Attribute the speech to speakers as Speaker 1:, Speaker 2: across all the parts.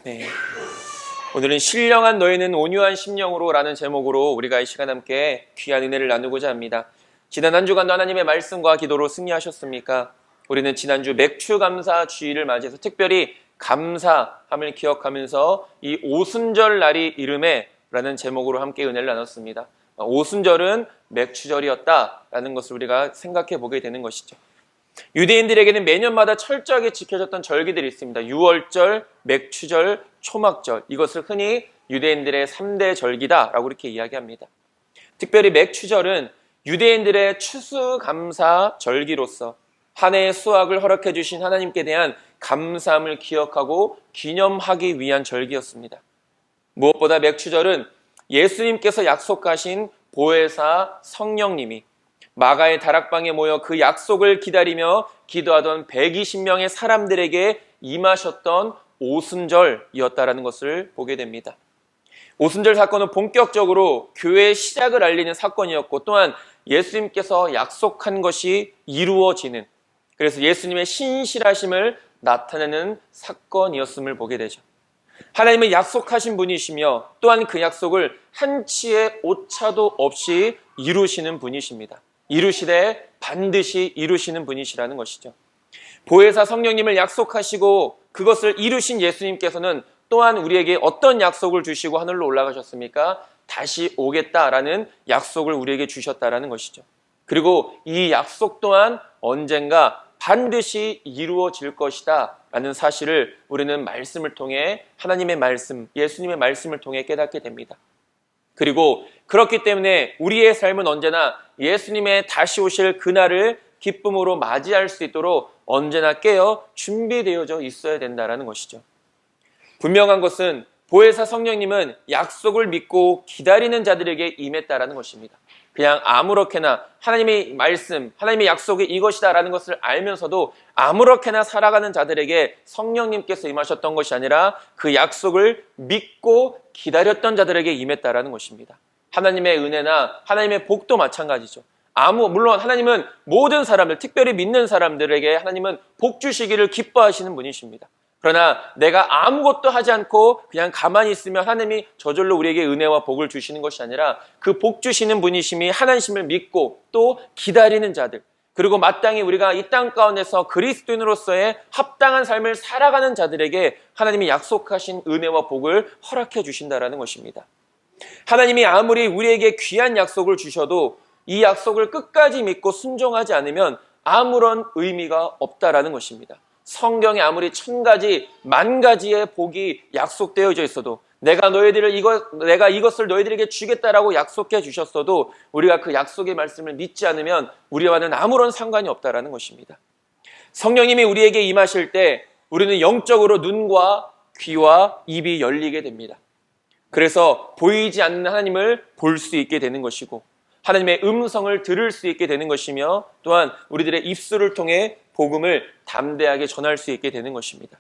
Speaker 1: 네. 오늘은 신령한 너희는 온유한 심령으로 라는 제목으로 우리가 이 시간 함께 귀한 은혜를 나누고자 합니다. 지난 한 주간도 하나님의 말씀과 기도로 승리하셨습니까? 우리는 지난주 맥추감사 주일을 맞이해서 특별히 감사함을 기억하면서 이 오순절 날이 이름에 라는 제목으로 함께 은혜를 나눴습니다. 오순절은 맥추절이었다라는 것을 우리가 생각해 보게 되는 것이죠. 유대인들에게는 매년마다 철저하게 지켜졌던 절기들이 있습니다. 유월절, 맥추절, 초막절, 이것을 흔히 유대인들의 3대 절기다라고 이렇게 이야기합니다. 특별히 맥추절은 유대인들의 추수감사 절기로서 한 해의 수확을 허락해 주신 하나님께 대한 감사함을 기억하고 기념하기 위한 절기였습니다. 무엇보다 맥추절은 예수님께서 약속하신 보혜사 성령님이 마가의 다락방에 모여 그 약속을 기다리며 기도하던 120명의 사람들에게 임하셨던 오순절이었다라는 것을 보게 됩니다. 오순절 사건은 본격적으로 교회의 시작을 알리는 사건이었고, 또한 예수님께서 약속한 것이 이루어지는, 그래서 예수님의 신실하심을 나타내는 사건이었음을 보게 되죠. 하나님은 약속하신 분이시며 또한 그 약속을 한치의 오차도 없이 이루시는 분이십니다. 이루시되 반드시 이루시는 분이시라는 것이죠. 보혜사 성령님을 약속하시고 그것을 이루신 예수님께서는 또한 우리에게 어떤 약속을 주시고 하늘로 올라가셨습니까? 다시 오겠다라는 약속을 우리에게 주셨다라는 것이죠. 그리고 이 약속 또한 언젠가 반드시 이루어질 것이다 라는 사실을 우리는 말씀을 통해, 하나님의 말씀, 예수님의 말씀을 통해 깨닫게 됩니다. 그리고 그렇기 때문에 우리의 삶은 언제나 예수님의 다시 오실 그날을 기쁨으로 맞이할 수 있도록 언제나 깨어 준비되어져 있어야 된다는 것이죠. 분명한 것은 보혜사 성령님은 약속을 믿고 기다리는 자들에게 임했다라는 것입니다. 그냥 아무렇게나 하나님의 말씀, 하나님의 약속이 이것이다라는 것을 알면서도 아무렇게나 살아가는 자들에게 성령님께서 임하셨던 것이 아니라 그 약속을 믿고 기다렸던 자들에게 임했다라는 것입니다. 하나님의 은혜나 하나님의 복도 마찬가지죠. 물론 하나님은 모든 사람들, 특별히 믿는 사람들에게 하나님은 복 주시기를 기뻐하시는 분이십니다. 그러나 내가 아무것도 하지 않고 그냥 가만히 있으면 하나님이 저절로 우리에게 은혜와 복을 주시는 것이 아니라 그 복 주시는 분이심이 하나님을 믿고 또 기다리는 자들, 그리고 마땅히 우리가 이 땅 가운데서 그리스도인으로서의 합당한 삶을 살아가는 자들에게 하나님이 약속하신 은혜와 복을 허락해 주신다라는 것입니다. 하나님이 아무리 우리에게 귀한 약속을 주셔도 이 약속을 끝까지 믿고 순종하지 않으면 아무런 의미가 없다라는 것입니다. 성경에 아무리 1000가지, 10,000가지의 복이 약속되어져 있어도 내가 이것을 너희들에게 주겠다라고 약속해 주셨어도 우리가 그 약속의 말씀을 믿지 않으면 우리와는 아무런 상관이 없다라는 것입니다. 성령님이 우리에게 임하실 때 우리는 영적으로 눈과 귀와 입이 열리게 됩니다. 그래서 보이지 않는 하나님을 볼 수 있게 되는 것이고 하나님의 음성을 들을 수 있게 되는 것이며 또한 우리들의 입술을 통해 복음을 담대하게 전할 수 있게 되는 것입니다.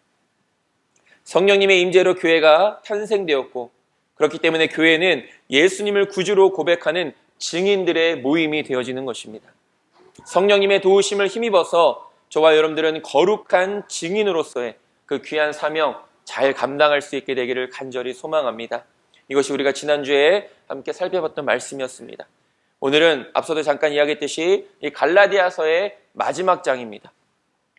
Speaker 1: 성령님의 임재로 교회가 탄생되었고 그렇기 때문에 교회는 예수님을 구주로 고백하는 증인들의 모임이 되어지는 것입니다. 성령님의 도우심을 힘입어서 저와 여러분들은 거룩한 증인으로서의 그 귀한 사명 잘 감당할 수 있게 되기를 간절히 소망합니다. 이것이 우리가 지난주에 함께 살펴봤던 말씀이었습니다. 오늘은 앞서도 잠깐 이야기했듯이 이 갈라디아서의 마지막 장입니다.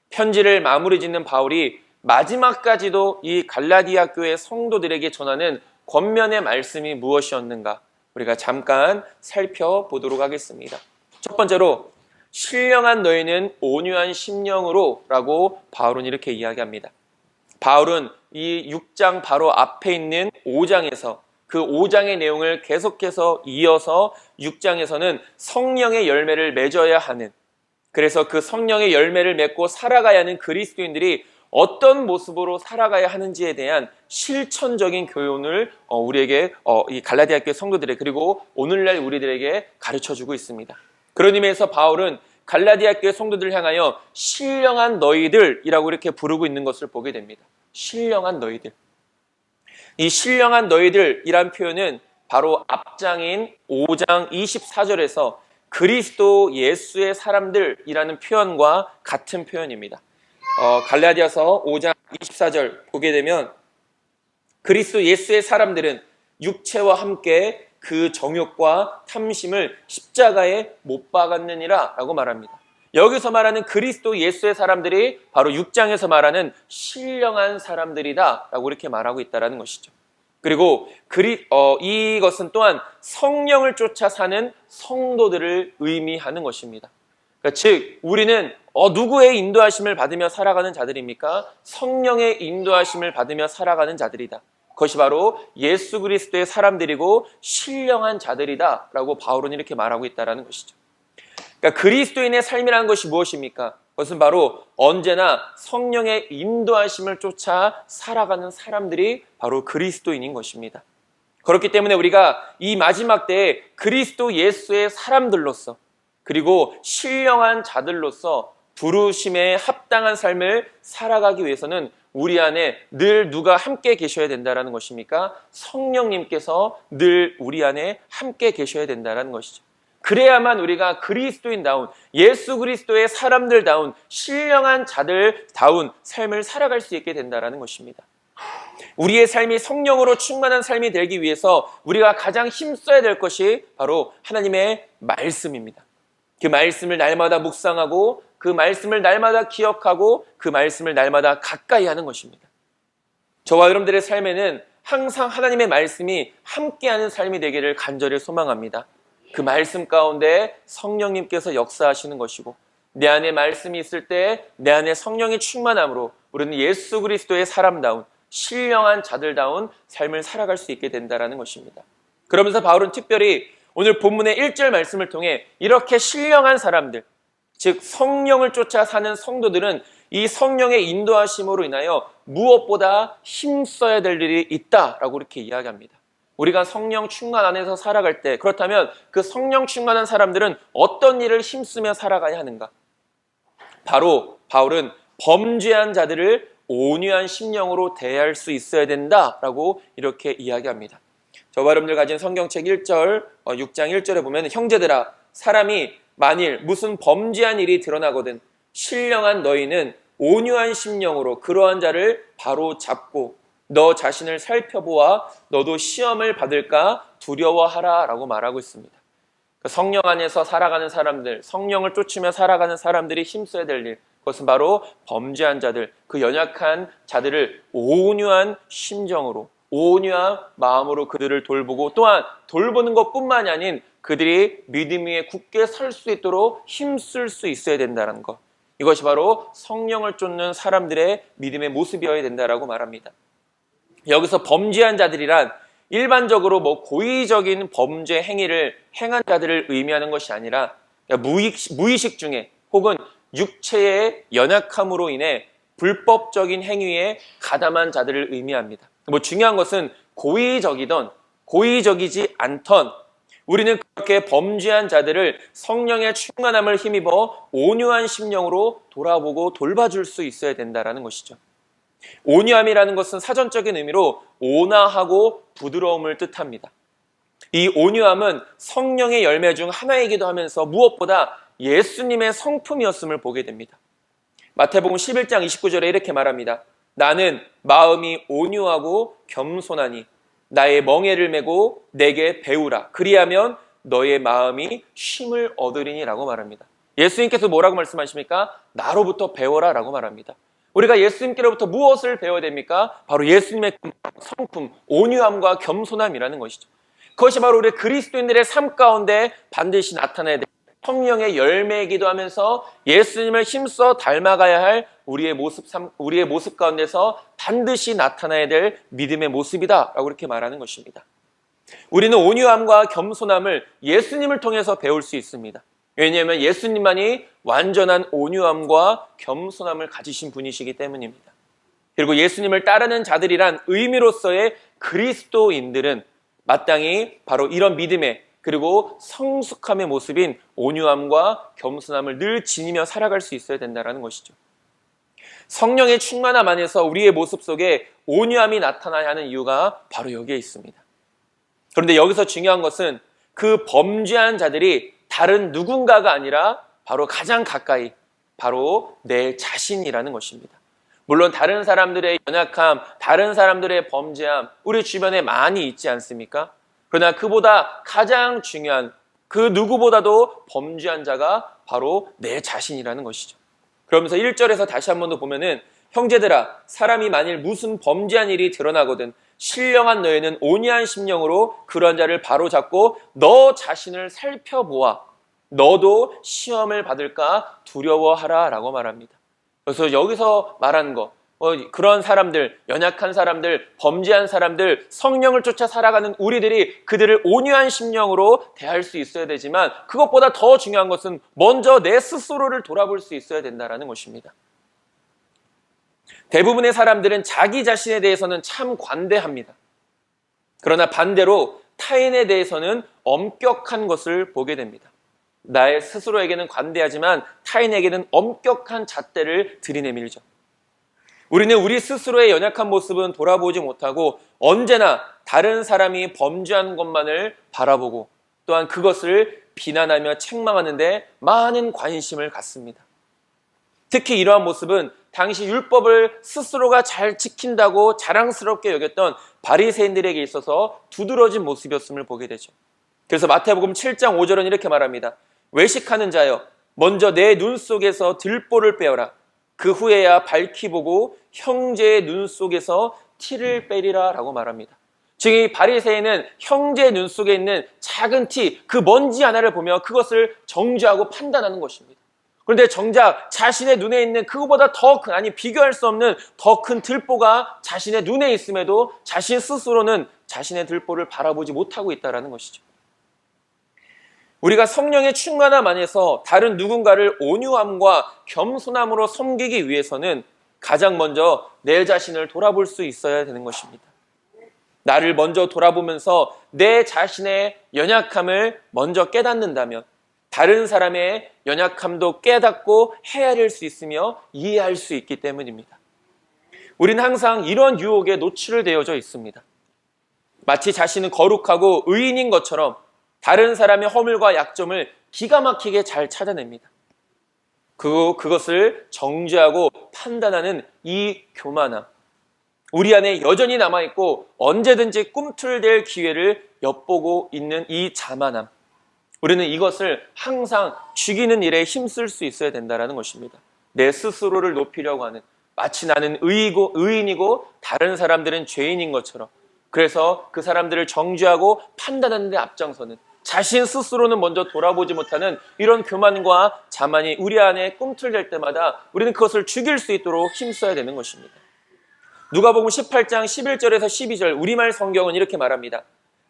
Speaker 1: 편지를 마무리 짓는 바울이 마지막까지도 이 갈라디아 교회 성도들에게 전하는 권면의 말씀이 무엇이었는가 우리가 잠깐 살펴보도록 하겠습니다. 첫 번째로 신령한 너희는 온유한 심령으로 라고 바울은 이렇게 이야기합니다. 바울은 이 6장 바로 앞에 있는 5장에서 그 5장의 내용을 계속해서 이어서 6장에서는 성령의 열매를 맺어야 하는, 그래서 그 성령의 열매를 맺고 살아가야 하는 그리스도인들이 어떤 모습으로 살아가야 하는지에 대한 실천적인 교훈을 우리에게 이 갈라디아 교회 성도들에게 그리고 오늘날 우리들에게 가르쳐주고 있습니다. 그런 의미에서 바울은 갈라디아 교회 성도들을 향하여 신령한 너희들이라고 이렇게 부르고 있는 것을 보게 됩니다. 신령한 너희들. 이 신령한 너희들이란 표현은 바로 앞장인 5장 24절에서 그리스도 예수의 사람들이라는 표현과 같은 표현입니다. 갈라디아서 5장 24절 보게 되면 그리스도 예수의 사람들은 육체와 함께 그 정욕과 탐심을 십자가에 못 박았느니라 라고 말합니다. 여기서 말하는 그리스도 예수의 사람들이 바로 6장에서 말하는 신령한 사람들이다 라고 이렇게 말하고 있다는 것이죠. 그리고 이것은 또한 성령을 쫓아 사는 성도들을 의미하는 것입니다. 그러니까 즉 우리는 누구의 인도하심을 받으며 살아가는 자들입니까? 성령의 인도하심을 받으며 살아가는 자들이다. 그것이 바로 예수 그리스도의 사람들이고 신령한 자들이다 라고 바울은 이렇게 말하고 있다는 것이죠. 그러니까 그리스도인의 삶이라는 것이 무엇입니까? 그것은 바로 언제나 성령의 인도하심을 쫓아 살아가는 사람들이 바로 그리스도인인 것입니다. 그렇기 때문에 우리가 이 마지막 때에 그리스도 예수의 사람들로서 그리고 신령한 자들로서 부르심에 합당한 삶을 살아가기 위해서는 우리 안에 늘 누가 함께 계셔야 된다는 것입니까? 성령님께서 늘 우리 안에 함께 계셔야 된다는 것이죠. 그래야만 우리가 그리스도인다운 예수 그리스도의 사람들다운 신령한 자들다운 삶을 살아갈 수 있게 된다는 것입니다. 우리의 삶이 성령으로 충만한 삶이 되기 위해서 우리가 가장 힘써야 될 것이 바로 하나님의 말씀입니다. 그 말씀을 날마다 묵상하고 그 말씀을 날마다 기억하고 그 말씀을 날마다 가까이 하는 것입니다. 저와 여러분들의 삶에는 항상 하나님의 말씀이 함께하는 삶이 되기를 간절히 소망합니다. 그 말씀 가운데 성령님께서 역사하시는 것이고 내 안에 말씀이 있을 때 내 안에 성령의 충만함으로 우리는 예수 그리스도의 사람다운 신령한 자들다운 삶을 살아갈 수 있게 된다는 것입니다. 그러면서 바울은 특별히 오늘 본문의 1절 말씀을 통해 이렇게 신령한 사람들, 즉 성령을 쫓아 사는 성도들은 이 성령의 인도하심으로 인하여 무엇보다 힘써야 될 일이 있다라고 이렇게 이야기합니다. 우리가 성령 충만 안에서 살아갈 때 그렇다면 그 성령 충만한 사람들은 어떤 일을 힘쓰며 살아가야 하는가? 바로 바울은 범죄한 자들을 온유한 심령으로 대할 수 있어야 된다라고 이렇게 이야기합니다. 저와 여러분들 가진 성경책 1절, 6장 1절에 보면 형제들아 사람이 만일 무슨 범죄한 일이 드러나거든 신령한 너희는 온유한 심령으로 그러한 자를 바로 잡고 너 자신을 살펴보아 너도 시험을 받을까 두려워하라 라고 말하고 있습니다. 성령 안에서 살아가는 사람들, 성령을 쫓으며 살아가는 사람들이 힘써야 될 일, 그것은 바로 범죄한 자들, 그 연약한 자들을 온유한 심정으로 온유한 마음으로 그들을 돌보고 또한 돌보는 것뿐만이 아닌 그들이 믿음 위에 굳게 설 수 있도록 힘쓸 수 있어야 된다는 것. 이것이 바로 성령을 쫓는 사람들의 믿음의 모습이어야 된다라고 말합니다. 여기서 범죄한 자들이란 일반적으로 고의적인 범죄 행위를 행한 자들을 의미하는 것이 아니라 무의식 중에 혹은 육체의 연약함으로 인해 불법적인 행위에 가담한 자들을 의미합니다. 중요한 것은 고의적이던 고의적이지 않던 우리는 그렇게 범죄한 자들을 성령의 충만함을 힘입어 온유한 심령으로 돌아보고 돌봐줄 수 있어야 된다는 것이죠. 온유함이라는 것은 사전적인 의미로 온화하고 부드러움을 뜻합니다. 이 온유함은 성령의 열매 중 하나이기도 하면서 무엇보다 예수님의 성품이었음을 보게 됩니다. 마태복음 11장 29절에 이렇게 말합니다. 나는 마음이 온유하고 겸손하니 나의 멍에를 메고 내게 배우라. 그리하면 너의 마음이 쉼을 얻으리니 라고 말합니다. 예수님께서 뭐라고 말씀하십니까? 나로부터 배워라 라고 말합니다. 우리가 예수님께로부터 무엇을 배워야 됩니까? 바로 예수님의 성품, 온유함과 겸손함이라는 것이죠. 그것이 바로 우리 그리스도인들의 삶 가운데 반드시 나타나야 될 성령의 열매이기도 하면서 예수님을 힘써 닮아가야 할 우리의 모습 가운데서 반드시 나타나야 될 믿음의 모습이다라고 이렇게 말하는 것입니다. 우리는 온유함과 겸손함을 예수님을 통해서 배울 수 있습니다. 왜냐하면 예수님만이 완전한 온유함과 겸손함을 가지신 분이시기 때문입니다. 그리고 예수님을 따르는 자들이란 의미로서의 그리스도인들은 마땅히 바로 이런 믿음의 그리고 성숙함의 모습인 온유함과 겸손함을 늘 지니며 살아갈 수 있어야 된다는 것이죠. 성령의 충만함 안에서 우리의 모습 속에 온유함이 나타나야 하는 이유가 바로 여기에 있습니다. 그런데 여기서 중요한 것은 그 범죄한 자들이 다른 누군가가 아니라 바로 가장 가까이 바로 내 자신이라는 것입니다. 물론 다른 사람들의 연약함, 다른 사람들의 범죄함, 우리 주변에 많이 있지 않습니까? 그러나 그보다 가장 중요한, 그 누구보다도 범죄한 자가 바로 내 자신이라는 것이죠. 그러면서 1절에서 다시 한 번 더 보면은, 형제들아, 사람이 만일 무슨 범죄한 일이 드러나거든 신령한 너희는 온유한 심령으로 그런 자를 바로잡고 너 자신을 살펴보아 너도 시험을 받을까 두려워하라 라고 말합니다. 그래서 여기서 말하는 거, 그런 사람들, 연약한 사람들, 범죄한 사람들, 성령을 쫓아 살아가는 우리들이 그들을 온유한 심령으로 대할 수 있어야 되지만, 그것보다 더 중요한 것은 먼저 내 스스로를 돌아볼 수 있어야 된다는 것입니다. 대부분의 사람들은 자기 자신에 대해서는 참 관대합니다. 그러나 반대로 타인에 대해서는 엄격한 것을 보게 됩니다. 나의 스스로에게는 관대하지만 타인에게는 엄격한 잣대를 들이내밀죠. 우리는 우리 스스로의 연약한 모습은 돌아보지 못하고 언제나 다른 사람이 범죄한 것만을 바라보고 또한 그것을 비난하며 책망하는 데 많은 관심을 갖습니다. 특히 이러한 모습은 당시 율법을 스스로가 잘 지킨다고 자랑스럽게 여겼던 바리새인들에게 있어서 두드러진 모습이었음을 보게 되죠. 그래서 마태복음 7장 5절은 이렇게 말합니다. 외식하는 자여, 먼저 내 눈 속에서 들보를 빼어라. 그 후에야 밝히 보고 형제의 눈 속에서 티를 빼리라 라고 말합니다. 즉 이 바리새인은 형제의 눈 속에 있는 작은 티, 그 먼지 하나를 보며 그것을 정죄하고 판단하는 것입니다. 그런데 정작 자신의 눈에 있는 그거보다 더 큰, 아니 비교할 수 없는 더 큰 들보가 자신의 눈에 있음에도 자신 스스로는 자신의 들보를 바라보지 못하고 있다는 것이죠. 우리가 성령의 충만함 안에서 다른 누군가를 온유함과 겸손함으로 섬기기 위해서는 가장 먼저 내 자신을 돌아볼 수 있어야 되는 것입니다. 나를 먼저 돌아보면서 내 자신의 연약함을 먼저 깨닫는다면 다른 사람의 연약함도 깨닫고 헤아릴 수 있으며 이해할 수 있기 때문입니다. 우리는 항상 이런 유혹에 노출되어져 있습니다. 마치 자신은 거룩하고 의인인 것처럼 다른 사람의 허물과 약점을 기가 막히게 잘 찾아냅니다. 그것을 정죄하고 판단하는 이 교만함, 우리 안에 여전히 남아있고 언제든지 꿈틀댈 기회를 엿보고 있는 이 자만함, 우리는 이것을 항상 죽이는 일에 힘쓸 수 있어야 된다는 것입니다. 내 스스로를 높이려고 하는, 마치 나는 의인이고 다른 사람들은 죄인인 것처럼, 그래서 그 사람들을 정죄하고 판단하는 데 앞장서는, 자신 스스로는 먼저 돌아보지 못하는 이런 교만과 자만이 우리 안에 꿈틀댈 때마다 우리는 그것을 죽일 수 있도록 힘써야 되는 것입니다. 누가복음 18장 11절에서 12절 우리말 성경은 이렇게 말합니다.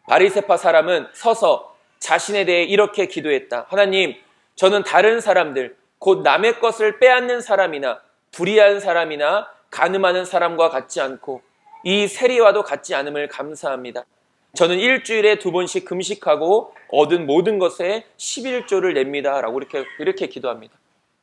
Speaker 1: 바리새파 사람은 서서 자신에 대해 이렇게 기도했다. 하나님, 저는 다른 사람들, 곧 남의 것을 빼앗는 사람이나 불의한 사람이나 간음하는 사람과 같지 않고 이 세리와도 같지 않음을 감사합니다. 저는 일주일에 2번씩 금식하고 얻은 모든 것에 11조를 냅니다. 라고 이렇게 기도합니다.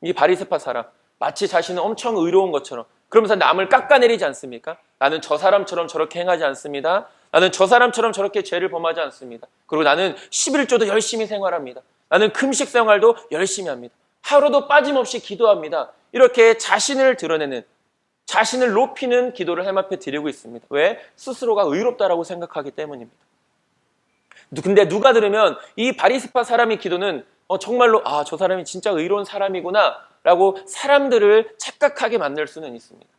Speaker 1: 이 바리새파 사람, 마치 자신은 엄청 의로운 것처럼, 그러면서 남을 깎아내리지 않습니까? 나는 저 사람처럼 저렇게 행하지 않습니다. 나는 저 사람처럼 저렇게 죄를 범하지 않습니다. 그리고 나는 11조도 열심히 생활합니다. 나는 금식 생활도 열심히 합니다. 하루도 빠짐없이 기도합니다. 이렇게 자신을 드러내는, 자신을 높이는 기도를 하나님 앞에 드리고 있습니다. 왜? 스스로가 의롭다라고 생각하기 때문입니다. 근데 누가 들으면 이 바리새파 사람의 기도는 정말로 저 사람이 진짜 의로운 사람이구나 라고 사람들을 착각하게 만들 수는 있습니다.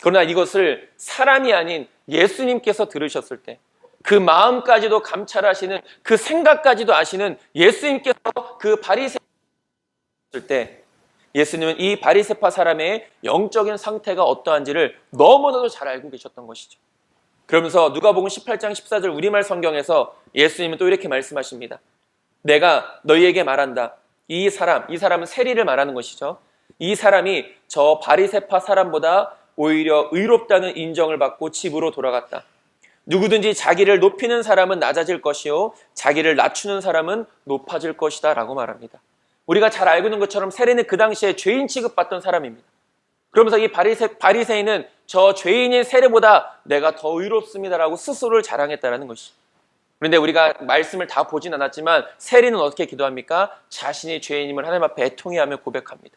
Speaker 1: 그러나 이것을 사람이 아닌 예수님께서 들으셨을 때, 그 마음까지도 감찰하시는, 그 생각까지도 아시는 예수님께서 그 바리새파 을 때 예수님은 이 바리새파 사람의 영적인 상태가 어떠한지를 너무나도 잘 알고 계셨던 것이죠. 그러면서 누가복음 18장 14절 우리말 성경에서 예수님은 또 이렇게 말씀하십니다. 내가 너희에게 말한다. 이 사람은 세리를 말하는 것이죠. 이 사람이 저 바리새파 사람보다 오히려 의롭다는 인정을 받고 집으로 돌아갔다. 누구든지 자기를 높이는 사람은 낮아질 것이요 자기를 낮추는 사람은 높아질 것이다 라고 말합니다. 우리가 잘 알고 있는 것처럼 세리는 그 당시에 죄인 취급받던 사람입니다. 그러면서 이 바리새인은 저 죄인인 세리보다 내가 더 의롭습니다라고 스스로를 자랑했다는 것이. 그런데 우리가 말씀을 다 보진 않았지만 세리는 어떻게 기도합니까? 자신이 죄인임을 하나님 앞에 애통해하며 고백합니다.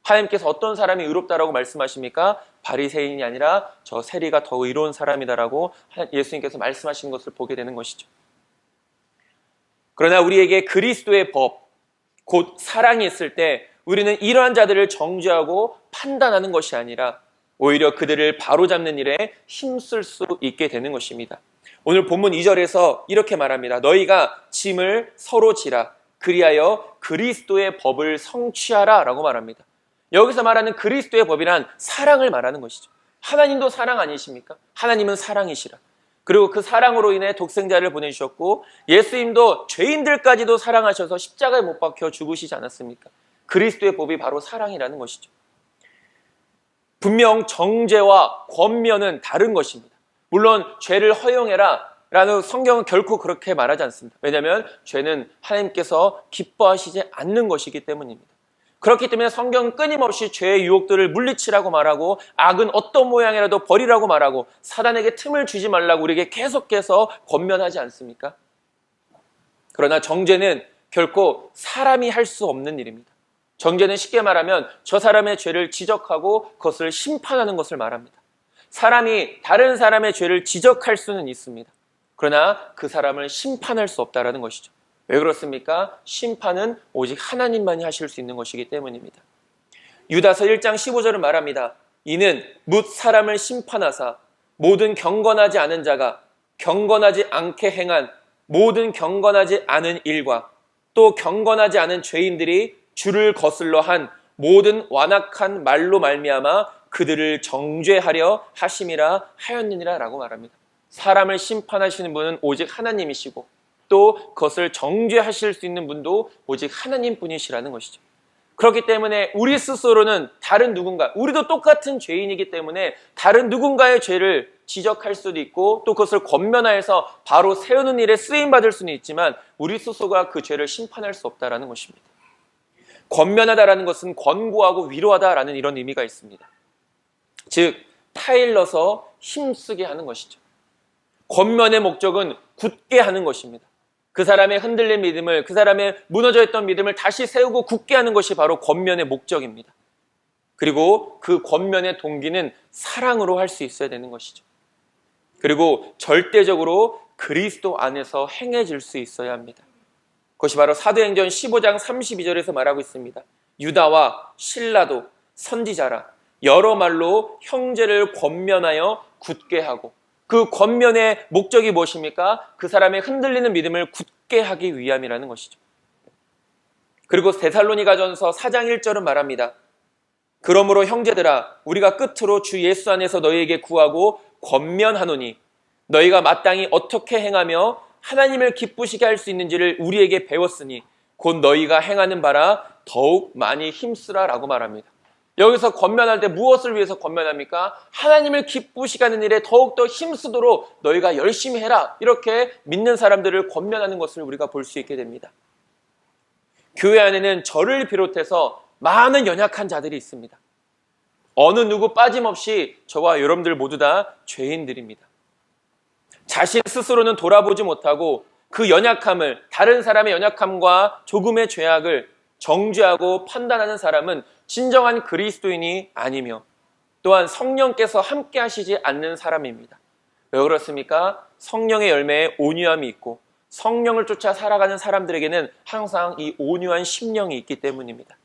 Speaker 1: 하나님께서 어떤 사람이 의롭다라고 말씀하십니까? 바리새인이 아니라 저 세리가 더 의로운 사람이다라고 예수님께서 말씀하신 것을 보게 되는 것이죠. 그러나 우리에게 그리스도의 법, 곧 사랑이 있을 때 우리는 이러한 자들을 정죄하고 판단하는 것이 아니라 오히려 그들을 바로잡는 일에 힘쓸 수 있게 되는 것입니다. 오늘 본문 2절에서 이렇게 말합니다. 너희가 짐을 서로 지라 그리하여 그리스도의 법을 성취하라 라고 말합니다. 여기서 말하는 그리스도의 법이란 사랑을 말하는 것이죠. 하나님도 사랑 아니십니까? 하나님은 사랑이시라. 그리고 그 사랑으로 인해 독생자를 보내주셨고 예수님도 죄인들까지도 사랑하셔서 십자가에 못 박혀 죽으시지 않았습니까? 그리스도의 법이 바로 사랑이라는 것이죠. 분명 정죄와 권면은 다른 것입니다. 물론 죄를 허용해라 라는 성경은 결코 그렇게 말하지 않습니다. 왜냐하면 죄는 하나님께서 기뻐하시지 않는 것이기 때문입니다. 그렇기 때문에 성경은 끊임없이 죄의 유혹들을 물리치라고 말하고 악은 어떤 모양이라도 버리라고 말하고 사단에게 틈을 주지 말라고 우리에게 계속해서 권면하지 않습니까? 그러나 정죄는 결코 사람이 할 수 없는 일입니다. 정죄는 쉽게 말하면 저 사람의 죄를 지적하고 그것을 심판하는 것을 말합니다. 사람이 다른 사람의 죄를 지적할 수는 있습니다. 그러나 그 사람을 심판할 수 없다는 것이죠. 왜 그렇습니까? 심판은 오직 하나님만이 하실 수 있는 것이기 때문입니다. 유다서 1장 15절은 말합니다. 이는 뭇 사람을 심판하사 모든 경건하지 않은 자가 경건하지 않게 행한 모든 경건하지 않은 일과 또 경건하지 않은 죄인들이 주를 거슬러 한 모든 완악한 말로 말미암아 그들을 정죄하려 하심이라 하였느니라 라고 말합니다. 사람을 심판하시는 분은 오직 하나님이시고 또 그것을 정죄하실 수 있는 분도 오직 하나님뿐이시라는 것이죠. 그렇기 때문에 우리 스스로는 다른 누군가, 우리도 똑같은 죄인이기 때문에 다른 누군가의 죄를 지적할 수도 있고 또 그것을 권면하여서 바로 세우는 일에 쓰임받을 수는 있지만 우리 스스로가 그 죄를 심판할 수 없다는 것입니다. 권면하다라는 것은 권고하고 위로하다라는 이런 의미가 있습니다. 즉 타일러서 힘쓰게 하는 것이죠. 권면의 목적은 굳게 하는 것입니다. 그 사람의 흔들린 믿음을, 그 사람의 무너져 있던 믿음을 다시 세우고 굳게 하는 것이 바로 권면의 목적입니다. 그리고 그 권면의 동기는 사랑으로 할 수 있어야 되는 것이죠. 그리고 절대적으로 그리스도 안에서 행해질 수 있어야 합니다. 그것이 바로 사도행전 15장 32절에서 말하고 있습니다. 유다와 실라도 선지자라 여러 말로 형제를 권면하여 굳게 하고 그 권면의 목적이 무엇입니까? 그 사람의 흔들리는 믿음을 굳게 하기 위함이라는 것이죠. 그리고 데살로니가전서 4장 1절은 말합니다. 그러므로 형제들아 우리가 끝으로 주 예수 안에서 너희에게 구하고 권면하노니 너희가 마땅히 어떻게 행하며 하나님을 기쁘시게 할 수 있는지를 우리에게 배웠으니 곧 너희가 행하는 바라 더욱 많이 힘쓰라 라고 말합니다. 여기서 권면할 때 무엇을 위해서 권면합니까? 하나님을 기쁘시게 하는 일에 더욱더 힘쓰도록 너희가 열심히 해라. 이렇게 믿는 사람들을 권면하는 것을 우리가 볼 수 있게 됩니다. 교회 안에는 저를 비롯해서 많은 연약한 자들이 있습니다. 어느 누구 빠짐없이 저와 여러분들 모두 다 죄인들입니다. 자신 스스로는 돌아보지 못하고 그 연약함을, 다른 사람의 연약함과 조금의 죄악을 정죄하고 판단하는 사람은 진정한 그리스도인이 아니며 또한 성령께서 함께 하시지 않는 사람입니다. 왜 그렇습니까? 성령의 열매에 온유함이 있고 성령을 쫓아 살아가는 사람들에게는 항상 이 온유한 심령이 있기 때문입니다.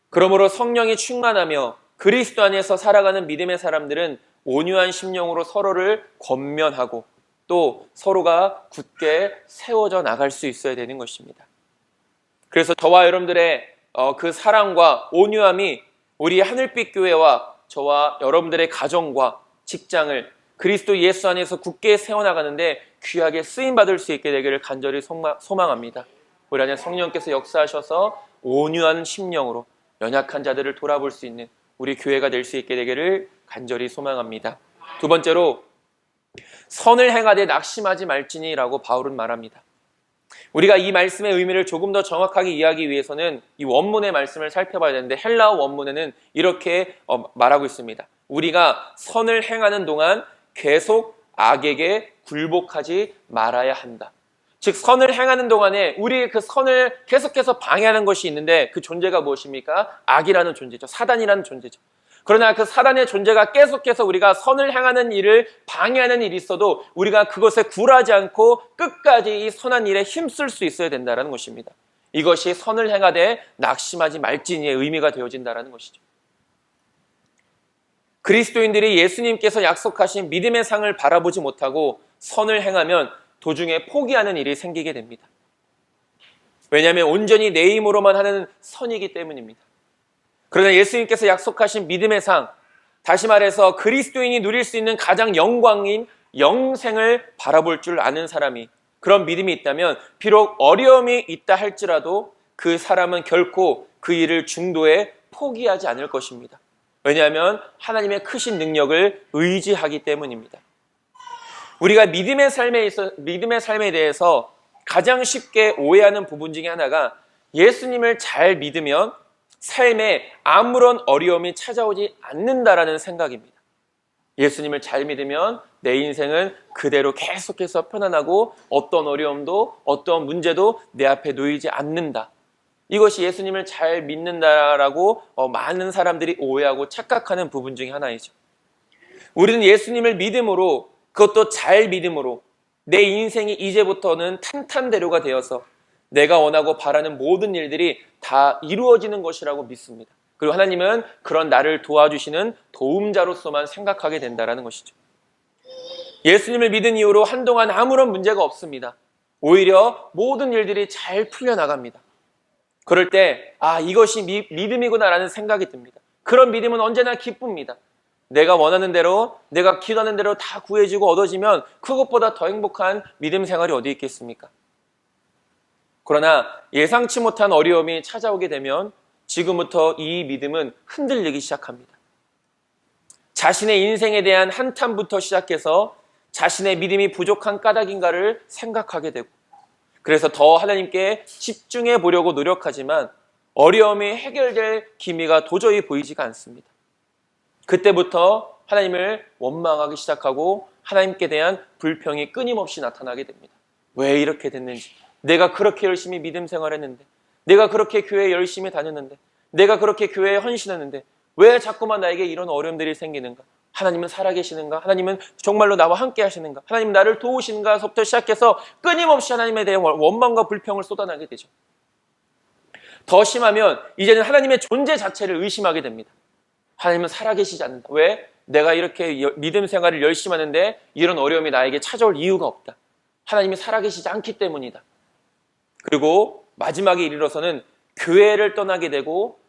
Speaker 1: 그러므로 성령이 충만하며 그리스도 안에서 살아가는 믿음의 사람들은 온유한 심령으로 서로를 권면하고 또 서로가 굳게 세워져 나갈 수 있어야 되는 것입니다. 그래서 저와 여러분들의 그 사랑과 온유함이 우리 하늘빛 교회와 저와 여러분들의 가정과 직장을 그리스도 예수 안에서 굳게 세워나가는데 귀하게 쓰임받을 수 있게 되기를 간절히 소망합니다. 우리 안에 성령께서 역사하셔서 온유한 심령으로 연약한 자들을 돌아볼 수 있는 우리 교회가 될 수 있게 되기를 간절히 소망합니다. 두 번째로 선을 행하되 낙심하지 말지니라고 바울은 말합니다. 우리가 이 말씀의 의미를 조금 더 정확하게 이해하기 위해서는 이 원문의 말씀을 살펴봐야 되는데 헬라어 원문에는 이렇게 말하고 있습니다. 우리가 선을 행하는 동안 계속 악에게 굴복하지 말아야 한다. 즉 선을 행하는 동안에 우리 그 선을 계속해서 방해하는 것이 있는데 그 존재가 무엇입니까? 악이라는 존재죠. 사단이라는 존재죠. 그러나 그 사단의 존재가 계속해서 우리가 선을 행하는 일을 방해하는 일이 있어도 우리가 그것에 굴하지 않고 끝까지 이 선한 일에 힘쓸 수 있어야 된다는 것입니다. 이것이 선을 행하되 낙심하지 말지니의 의미가 되어진다는 것이죠. 그리스도인들이 예수님께서 약속하신 믿음의 상을 바라보지 못하고 선을 행하면 도중에 포기하는 일이 생기게 됩니다. 왜냐하면 온전히 내 힘으로만 하는 선이기 때문입니다. 그러나 예수님께서 약속하신 믿음의 상, 다시 말해서 그리스도인이 누릴 수 있는 가장 영광인 영생을 바라볼 줄 아는 사람이, 그런 믿음이 있다면 비록 어려움이 있다 할지라도 그 사람은 결코 그 일을 중도에 포기하지 않을 것입니다. 왜냐하면 하나님의 크신 능력을 의지하기 때문입니다. 우리가 믿음의 삶에 대해서 가장 쉽게 오해하는 부분 중에 하나가 예수님을 잘 믿으면 삶에 아무런 어려움이 찾아오지 않는다라는 생각입니다. 예수님을 잘 믿으면 내 인생은 그대로 계속해서 편안하고 어떤 어려움도 어떤 문제도 내 앞에 놓이지 않는다. 이것이 예수님을 잘 믿는다라고 많은 사람들이 오해하고 착각하는 부분 중에 하나이죠. 우리는 예수님을 믿음으로, 그것도 잘 믿음으로 내 인생이 이제부터는 탄탄대로가 되어서 내가 원하고 바라는 모든 일들이 다 이루어지는 것이라고 믿습니다. 그리고 하나님은 그런 나를 도와주시는 도움자로서만 생각하게 된다는 것이죠. 예수님을 믿은 이후로 한동안 아무런 문제가 없습니다. 오히려 모든 일들이 잘 풀려나갑니다. 그럴 때 이것이 믿음이구나라는 생각이 듭니다. 그런 믿음은 언제나 기쁩니다. 내가 원하는 대로, 내가 기도하는 대로 다 구해지고 얻어지면 그것보다 더 행복한 믿음 생활이 어디 있겠습니까? 그러나 예상치 못한 어려움이 찾아오게 되면 지금부터 이 믿음은 흔들리기 시작합니다. 자신의 인생에 대한 한탄부터 시작해서 자신의 믿음이 부족한 까닭인가를 생각하게 되고, 그래서 더 하나님께 집중해 보려고 노력하지만 어려움이 해결될 기미가 도저히 보이지가 않습니다. 그때부터 하나님을 원망하기 시작하고 하나님께 대한 불평이 끊임없이 나타나게 됩니다. 왜 이렇게 됐는지, 내가 그렇게 열심히 믿음 생활했는데, 내가 그렇게 교회에 열심히 다녔는데, 내가 그렇게 교회에 헌신했는데 왜 자꾸만 나에게 이런 어려움들이 생기는가? 하나님은 살아계시는가? 하나님은 정말로 나와 함께 하시는가? 하나님 나를 도우시는가서부터 시작해서 끊임없이 하나님에 대한 원망과 불평을 쏟아내게 되죠. 더 심하면 이제는 하나님의 존재 자체를 의심하게 됩니다. 하나님은 살아계시지 않는다. 왜? 내가 이렇게 믿음 생활을 열심히 하는데 이런 어려움이 나에게 찾아올 이유가 없다. 하나님이 살아계시지 않기 때문이다. 그리고 마지막에 이르러서는 교회를 떠나게 되고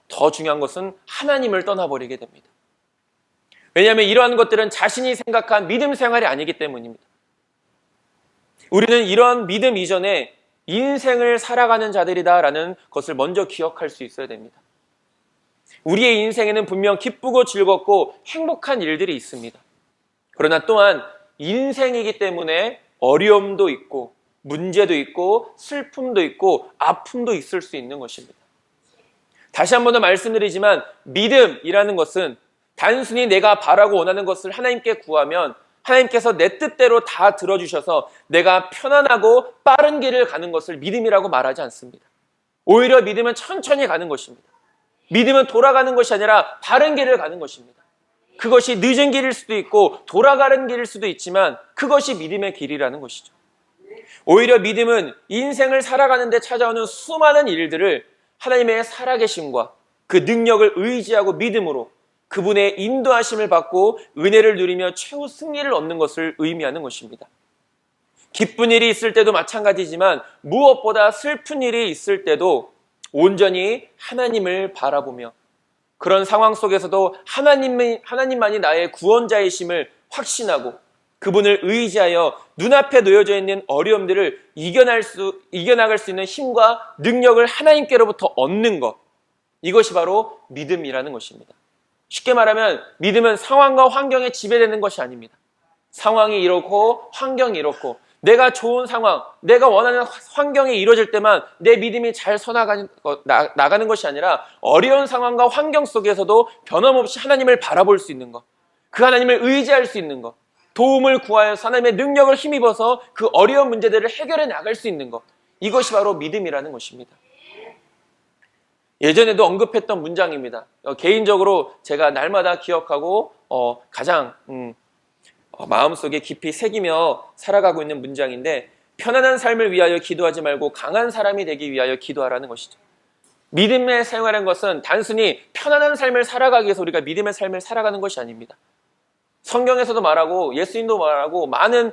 Speaker 1: 더 중요한 것은 하나님을 떠나버리게 됩니다. 왜냐하면 이러한 것들은 자신이 생각한 믿음 생활이 아니기 때문입니다. 우리는 이러한 믿음 이전에 인생을 살아가는 자들이다라는 것을 먼저 기억할 수 있어야 됩니다. 우리의 인생에는 분명 기쁘고 즐겁고 행복한 일들이 있습니다. 그러나 또한 인생이기 때문에 어려움도 있고 문제도 있고 슬픔도 있고 아픔도 있을 수 있는 것입니다. 다시 한 번 더 말씀드리지만 믿음이라는 것은 단순히 내가 바라고 원하는 것을 하나님께 구하면 하나님께서 내 뜻대로 다 들어주셔서 내가 편안하고 빠른 길을 가는 것을 믿음이라고 말하지 않습니다. 오히려 믿음은 천천히 가는 것입니다. 믿음은 돌아가는 것이 아니라 바른 길을 가는 것입니다. 그것이 늦은 길일 수도 있고 돌아가는 길일 수도 있지만 그것이 믿음의 길이라는 것이죠. 오히려 믿음은 인생을 살아가는 데 찾아오는 수많은 일들을 하나님의 살아계심과 그 능력을 의지하고 믿음으로 그분의 인도하심을 받고 은혜를 누리며 최후 승리를 얻는 것을 의미하는 것입니다. 기쁜 일이 있을 때도 마찬가지지만 무엇보다 슬픈 일이 있을 때도 온전히 하나님을 바라보며 그런 상황 속에서도 하나님만이 나의 구원자이심을 확신하고 그분을 의지하여 눈앞에 놓여져 있는 어려움들을 이겨나갈 수 있는 힘과 능력을 하나님께로부터 얻는 것, 이것이 바로 믿음이라는 것입니다. 쉽게 말하면 믿음은 상황과 환경에 지배되는 것이 아닙니다. 상황이 이렇고 환경이 이렇고 내가 좋은 상황, 내가 원하는 환경이 이루어질 때만 내 믿음이 잘 나가는 것이 아니라 어려운 상황과 환경 속에서도 변함없이 하나님을 바라볼 수 있는 것, 그 하나님을 의지할 수 있는 것, 도움을 구하여서 하나님의 능력을 힘입어서 그 어려운 문제들을 해결해 나갈 수 있는 것. 이것이 바로 믿음이라는 것입니다. 예전에도 언급했던 문장입니다. 개인적으로 제가 날마다 기억하고 가장 마음속에 깊이 새기며 살아가고 있는 문장인데, 편안한 삶을 위하여 기도하지 말고 강한 사람이 되기 위하여 기도하라는 것이죠. 믿음의 생활하는 것은 단순히 편안한 삶을 살아가기 위해서 우리가 믿음의 삶을 살아가는 것이 아닙니다. 성경에서도 말하고 예수님도 말하고 많은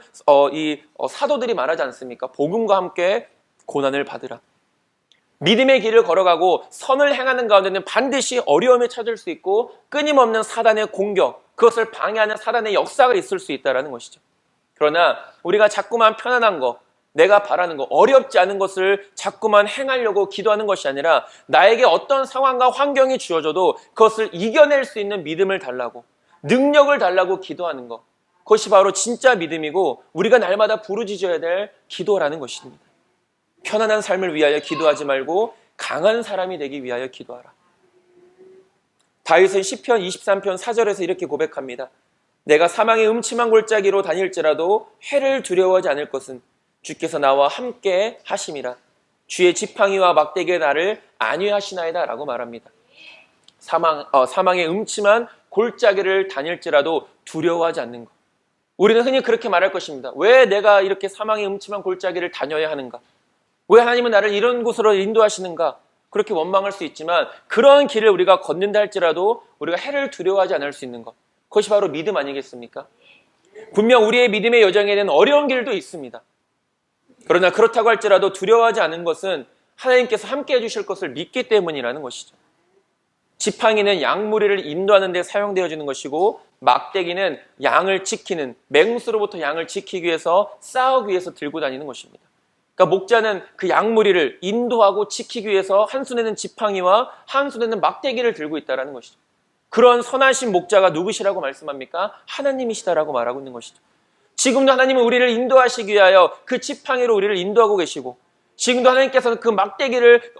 Speaker 1: 사도들이 말하지 않습니까? 복음과 함께 고난을 받으라. 믿음의 길을 걸어가고 선을 행하는 가운데는 반드시 어려움을 찾을 수 있고 끊임없는 사단의 공격, 그것을 방해하는 사단의 역사가 있을 수 있다는 것이죠. 그러나 우리가 자꾸만 편안한 것, 내가 바라는 것, 어렵지 않은 것을 자꾸만 행하려고 기도하는 것이 아니라 나에게 어떤 상황과 환경이 주어져도 그것을 이겨낼 수 있는 믿음을 달라고, 능력을 달라고 기도하는 것. 그것이 바로 진짜 믿음이고 우리가 날마다 부르짖어야 될 기도라는 것입니다. 편안한 삶을 위하여 기도하지 말고 강한 사람이 되기 위하여 기도하라. 다윗은 시편 23편 4절에서 이렇게 고백합니다. 내가 사망의 음침한 골짜기로 다닐지라도 해를 두려워하지 않을 것은 주께서 나와 함께 하심이라. 주의 지팡이와 막대기에 나를 안위하시나이다 라고 말합니다. 사망의 음침한 골짜기를 다닐지라도 두려워하지 않는 것. 우리는 흔히 그렇게 말할 것입니다. 왜 내가 이렇게 사망의 음침한 골짜기를 다녀야 하는가? 왜 하나님은 나를 이런 곳으로 인도하시는가? 그렇게 원망할 수 있지만 그런 길을 우리가 걷는다 할지라도 우리가 해를 두려워하지 않을 수 있는 것. 그것이 바로 믿음 아니겠습니까? 분명 우리의 믿음의 여정에는 어려운 길도 있습니다. 그러나 그렇다고 할지라도 두려워하지 않은 것은 하나님께서 함께 해주실 것을 믿기 때문이라는 것이죠. 지팡이는 양무리를 인도하는 데 사용되어지는 것이고 막대기는 양을 지키는, 맹수로부터 양을 지키기 위해서 싸우기 위해서 들고 다니는 것입니다. 그러니까 목자는 그 양무리를 인도하고 지키기 위해서 한 손에는 지팡이와 한 손에는 막대기를 들고 있다는 것이죠. 그런 선하신 목자가 누구시라고 말씀합니까? 하나님이시다라고 말하고 있는 것이죠. 지금도 하나님은 우리를 인도하시기 위하여 그 지팡이로 우리를 인도하고 계시고 지금도 하나님께서는 그 막대기를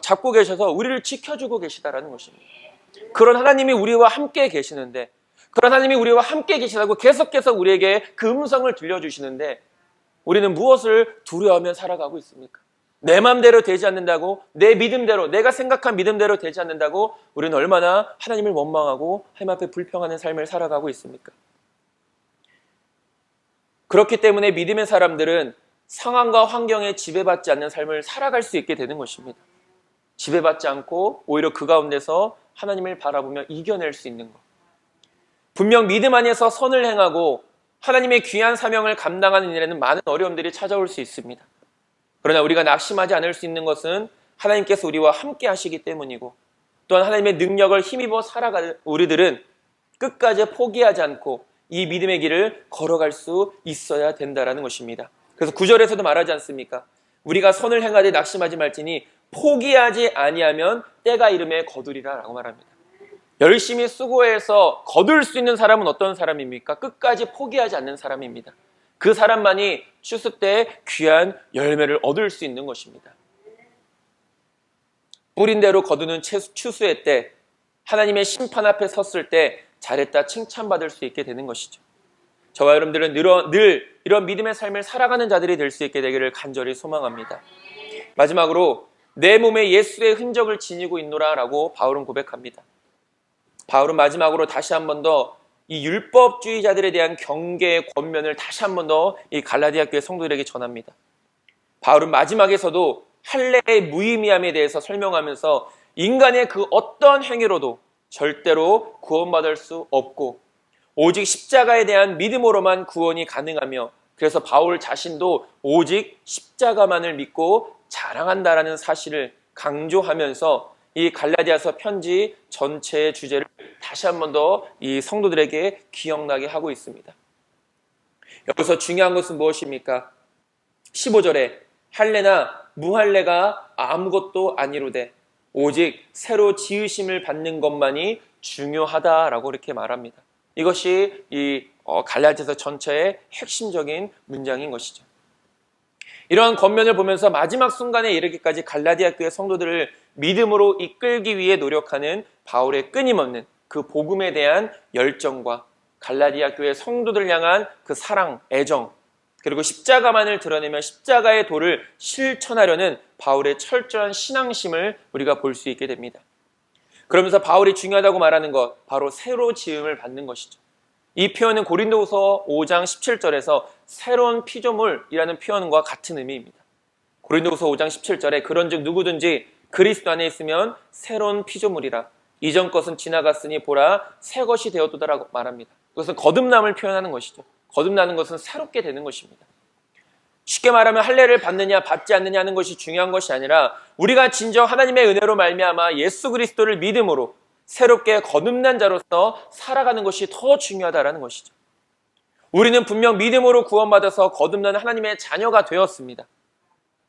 Speaker 1: 잡고 계셔서 우리를 지켜주고 계시다라는 것입니다. 그런 하나님이 우리와 함께 계시는데, 그런 하나님이 우리와 함께 계시다고 계속해서 우리에게 그 음성을 들려주시는데 우리는 무엇을 두려워하며 살아가고 있습니까? 내 마음대로 되지 않는다고, 내 믿음대로, 내가 생각한 믿음대로 되지 않는다고 우리는 얼마나 하나님을 원망하고 하나님 앞에 불평하는 삶을 살아가고 있습니까? 그렇기 때문에 믿음의 사람들은 상황과 환경에 지배받지 않는 삶을 살아갈 수 있게 되는 것입니다. 지배받지 않고 오히려 그 가운데서 하나님을 바라보며 이겨낼 수 있는 것. 분명 믿음 안에서 선을 행하고 하나님의 귀한 사명을 감당하는 일에는 많은 어려움들이 찾아올 수 있습니다. 그러나 우리가 낙심하지 않을 수 있는 것은 하나님께서 우리와 함께 하시기 때문이고, 또한 하나님의 능력을 힘입어 살아가는 우리들은 끝까지 포기하지 않고 이 믿음의 길을 걸어갈 수 있어야 된다는 것입니다. 그래서 9절에서도 말하지 않습니까? 우리가 선을 행하되 낙심하지 말지니 포기하지 아니하면 때가 이름에 거두리라 라고 말합니다. 열심히 수고해서 거둘 수 있는 사람은 어떤 사람입니까? 끝까지 포기하지 않는 사람입니다. 그 사람만이 추수 때 귀한 열매를 얻을 수 있는 것입니다. 뿌린 대로 거두는 추수의 때, 하나님의 심판 앞에 섰을 때 잘했다 칭찬받을 수 있게 되는 것이죠. 저와 여러분들은 늘 이런 믿음의 삶을 살아가는 자들이 될 수 있게 되기를 간절히 소망합니다. 마지막으로 내 몸에 예수의 흔적을 지니고 있노라 라고 바울은 고백합니다. 바울은 마지막으로 다시 한 번 더 이 율법주의자들에 대한 경계의 권면을 다시 한 번 더 이 갈라디아 교회 성도들에게 전합니다. 바울은 마지막에서도 할례의 무의미함에 대해서 설명하면서 인간의 그 어떤 행위로도 절대로 구원받을 수 없고 오직 십자가에 대한 믿음으로만 구원이 가능하며, 그래서 바울 자신도 오직 십자가만을 믿고 자랑한다라는 사실을 강조하면서 이 갈라디아서 편지 전체의 주제를 다시 한 번 더 이 성도들에게 기억나게 하고 있습니다. 여기서 중요한 것은 무엇입니까? 15절에 할례나 무할례가 아무것도 아니로되 오직 새로 지으심을 받는 것만이 중요하다라고 이렇게 말합니다. 이것이 이 갈라디아서 전체의 핵심적인 문장인 것이죠. 이러한 권면을 보면서 마지막 순간에 이르기까지 갈라디아 교회 성도들을 믿음으로 이끌기 위해 노력하는 바울의 끊임없는 그 복음에 대한 열정과 갈라디아 교회 성도들 향한 그 사랑, 애정, 그리고 십자가만을 드러내며 십자가의 도를 실천하려는 바울의 철저한 신앙심을 우리가 볼 수 있게 됩니다. 그러면서 바울이 중요하다고 말하는 것, 바로 새로 지음을 받는 것이죠. 이 표현은 고린도후서 5장 17절에서 새로운 피조물이라는 표현과 같은 의미입니다. 고린도후서 5장 17절에 그런즉 누구든지 그리스도 안에 있으면 새로운 피조물이라 이전 것은 지나갔으니 보라 새 것이 되었도다라고 말합니다. 이것은 거듭남을 표현하는 것이죠. 거듭나는 것은 새롭게 되는 것입니다. 쉽게 말하면 할례를 받느냐 받지 않느냐 하는 것이 중요한 것이 아니라 우리가 진정 하나님의 은혜로 말미암아 예수 그리스도를 믿음으로 새롭게 거듭난 자로서 살아가는 것이 더 중요하다라는 것이죠. 우리는 분명 믿음으로 구원받아서 거듭난 하나님의 자녀가 되었습니다.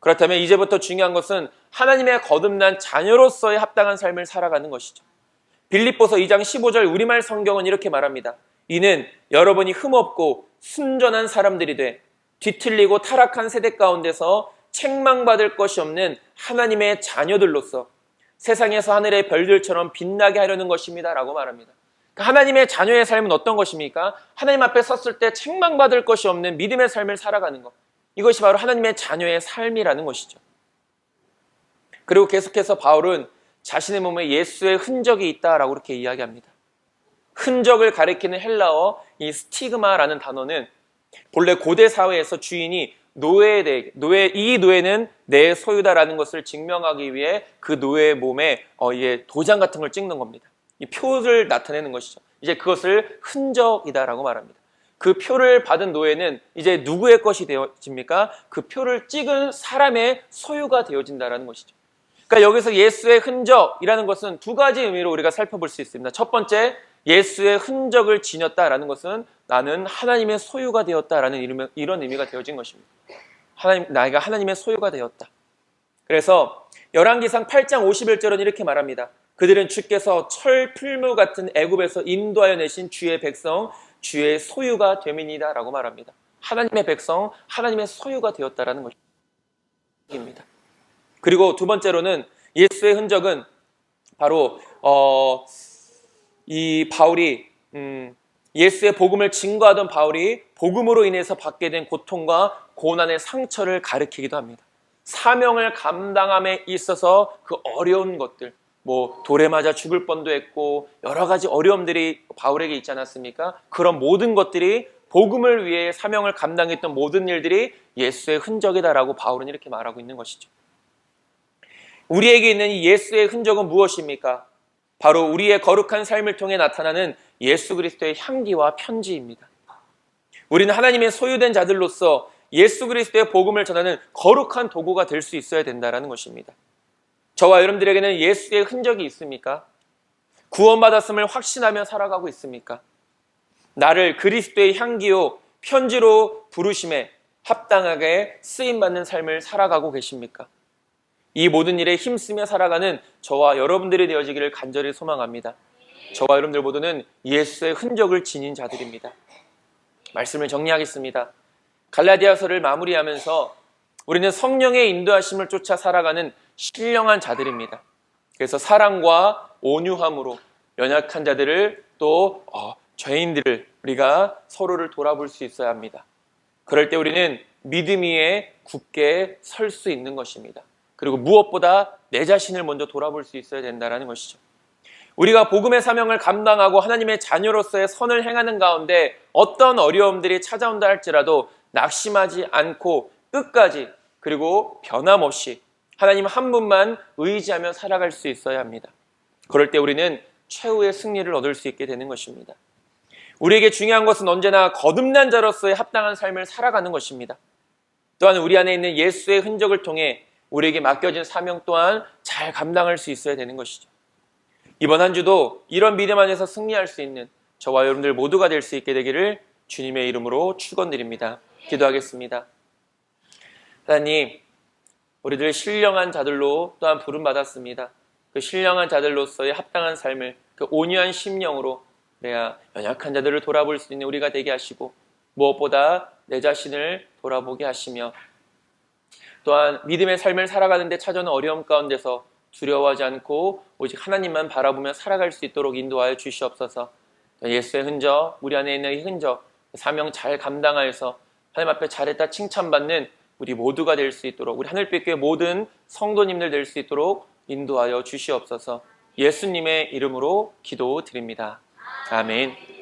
Speaker 1: 그렇다면 이제부터 중요한 것은 하나님의 거듭난 자녀로서의 합당한 삶을 살아가는 것이죠. 빌립보서 2장 15절 우리말 성경은 이렇게 말합니다. 이는 여러분이 흠없고 순전한 사람들이 돼 뒤틀리고 타락한 세대 가운데서 책망받을 것이 없는 하나님의 자녀들로서 세상에서 하늘의 별들처럼 빛나게 하려는 것입니다 라고 말합니다. 그러니까 하나님의 자녀의 삶은 어떤 것입니까? 하나님 앞에 섰을 때 책망받을 것이 없는 믿음의 삶을 살아가는 것, 이것이 바로 하나님의 자녀의 삶이라는 것이죠. 그리고 계속해서 바울은 자신의 몸에 예수의 흔적이 있다라고 이렇게 이야기합니다. 흔적을 가리키는 헬라어 이 스티그마라는 단어는 본래 고대 사회에서 주인이 이 노예는 내 소유다라는 것을 증명하기 위해 그 노예의 몸에 도장 같은 걸 찍는 겁니다. 이 표를 나타내는 것이죠. 이제 그것을 흔적이다라고 말합니다. 그 표를 받은 노예는 이제 누구의 것이 되어집니까? 그 표를 찍은 사람의 소유가 되어진다라는 것이죠. 그러니까 여기서 예수의 흔적이라는 것은 두 가지 의미로 우리가 살펴볼 수 있습니다. 첫 번째, 예수의 흔적을 지녔다라는 것은 나는 하나님의 소유가 되었다라는 이런 의미가 되어진 것입니다. 나이가 하나님의 소유가 되었다. 그래서 열왕기상 8장 51절은 이렇게 말합니다. 그들은 주께서 철 풀무 같은 애굽에서 인도하여 내신 주의 백성, 주의 소유가 됨이니다라고 말합니다. 하나님의 백성, 하나님의 소유가 되었다라는 것입니다. 그리고 두 번째로는 예수의 흔적은 바로 이 바울이 예수의 복음을 증거하던 바울이 복음으로 인해서 받게 된 고통과 고난의 상처를 가리키기도 합니다. 사명을 감당함에 있어서 그 어려운 것들, 돌에 맞아 죽을 뻔도 했고 여러 가지 어려움들이 바울에게 있지 않았습니까? 그런 모든 것들이 복음을 위해 사명을 감당했던 모든 일들이 예수의 흔적이다라고 바울은 이렇게 말하고 있는 것이죠. 우리에게 있는 이 예수의 흔적은 무엇입니까? 바로 우리의 거룩한 삶을 통해 나타나는 예수 그리스도의 향기와 편지입니다. 우리는 하나님의 소유된 자들로서 예수 그리스도의 복음을 전하는 거룩한 도구가 될 수 있어야 된다는 것입니다. 저와 여러분들에게는 예수의 흔적이 있습니까? 구원받았음을 확신하며 살아가고 있습니까? 나를 그리스도의 향기요 편지로 부르심에 합당하게 쓰임받는 삶을 살아가고 계십니까? 이 모든 일에 힘쓰며 살아가는 저와 여러분들이 되어지기를 간절히 소망합니다. 저와 여러분들 모두는 예수의 흔적을 지닌 자들입니다. 말씀을 정리하겠습니다. 갈라디아서를 마무리하면서 우리는 성령의 인도하심을 쫓아 살아가는 신령한 자들입니다. 그래서 사랑과 온유함으로 연약한 자들을 또 죄인들을 우리가 서로를 돌아볼 수 있어야 합니다. 그럴 때 우리는 믿음 위에 굳게 설 수 있는 것입니다. 그리고 무엇보다 내 자신을 먼저 돌아볼 수 있어야 된다는 것이죠. 우리가 복음의 사명을 감당하고 하나님의 자녀로서의 선을 행하는 가운데 어떤 어려움들이 찾아온다 할지라도 낙심하지 않고 끝까지 그리고 변함없이 하나님 한 분만 의지하며 살아갈 수 있어야 합니다. 그럴 때 우리는 최후의 승리를 얻을 수 있게 되는 것입니다. 우리에게 중요한 것은 언제나 거듭난 자로서의 합당한 삶을 살아가는 것입니다. 또한 우리 안에 있는 예수의 흔적을 통해 우리에게 맡겨진 사명 또한 잘 감당할 수 있어야 되는 것이죠. 이번 한 주도 이런 믿음 안에서 승리할 수 있는 저와 여러분들 모두가 될 수 있게 되기를 주님의 이름으로 축원드립니다. 기도하겠습니다. 하나님, 우리들 신령한 자들로 또한 부름받았습니다. 그 신령한 자들로서의 합당한 삶을 그 온유한 심령으로 그래야 연약한 자들을 돌아볼 수 있는 우리가 되게 하시고 무엇보다 내 자신을 돌아보게 하시며 또한 믿음의 삶을 살아가는 데 찾아오는 어려움 가운데서 두려워하지 않고 오직 하나님만 바라보며 살아갈 수 있도록 인도하여 주시옵소서. 예수의 흔적, 우리 안에 있는 이 흔적, 사명 잘 감당하여서 하나님 앞에 잘했다 칭찬받는 우리 모두가 될 수 있도록, 우리 하늘빛교회 모든 성도님들 될 수 있도록 인도하여 주시옵소서. 예수님의 이름으로 기도드립니다. 아멘.